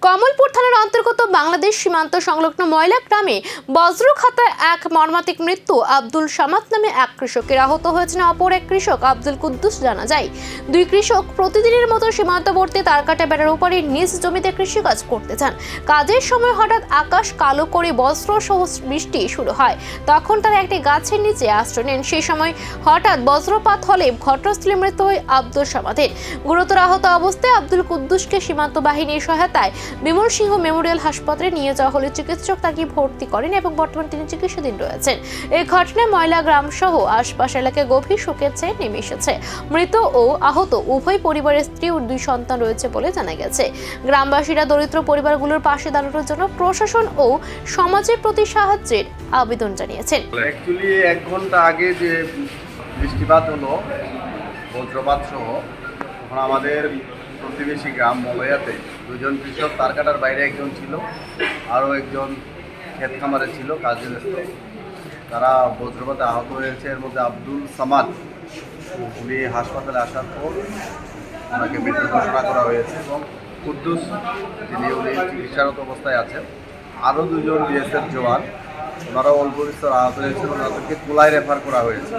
কমলপুর থানার অন্তর্গত বাংলাদেশ সীমান্ত সংলগ্ন ময়লা গ্রামে বজ্রখাতায় এক মর্মান্তিক মৃত্যু। আব্দুল সামাদ নামে এক কৃষকের, আহত হয়েছেন অপর এক কৃষক আব্দুল কুদ্দুস। জানা যায়, দুই কৃষক প্রতিদিনের মতো সীমান্তবর্তী তারকাটা বেড়ার উপরে নিজ জমিতে কৃষিকাজ করতে যান। কাজের সময় হঠাৎ আকাশ কালো করে বজ্র সহ বৃষ্টি শুরু হয়। তখন তারা একটি গাছের নিচে আশ্রয় নেন। সেই সময় হঠাৎ বজ্রপাত হলে ঘটনাস্থলে মৃত্যু হয় আব্দুল সামাদের। গুরুতর আহত অবস্থায় আব্দুল কুদ্দুসকে সীমান্ত বাহিনীর সহায়তায় বিমল সিংহ মেমোরিয়াল হাসপাতালে নিয়ে যাওয়া হলে চিকিৎসক তাকে ভর্তি করেন এবং বর্তমানে তিনি চিকিৎসাধীন রয়েছেন। এই ঘটনায় ময়লা গ্রাম সহ আশপাশ এলাকায় গভীর শোকের ছায়া নেমে এসেছে। মৃত ও আহত উভয় পরিবারের স্ত্রী ও দুই সন্তান রয়েছে বলে জানা গেছে। গ্রামবাসীরা দরিদ্র পরিবারগুলোর পাশে দাঁড়ানোর জন্য প্রশাসন ও সমাজের প্রতি সাহায্যের আবেদন জানিয়েছেন। অ্যাকচুয়ালি 1 ঘন্টা আগে যে বৃষ্টিপাত হলো, বজ্রপাত সহ, তখন আমাদের প্রতিবেশী গ্রাম মলয়াতে দুজন কৃষক তার কাটার বাইরে একজন ছিল, আরও একজন ক্ষেত খামারে ছিল কাজে ব্যস্ত। তারা বজ্রপাতে আহত হয়েছে। এর মধ্যে আব্দুল সামাদ, উনি হাসপাতালে আসার পর ওনাকে মৃত্যু ঘোষণা করা হয়েছে এবং কুদ্দুস উনি চিকিৎসারত অবস্থায় আছেন। আরও দুজন বিএসএফ জওয়ান, ওনারা অল্প বিস্তর আহত হয়েছেন, ওনাদেরকে কোলায় রেফার করা হয়েছে।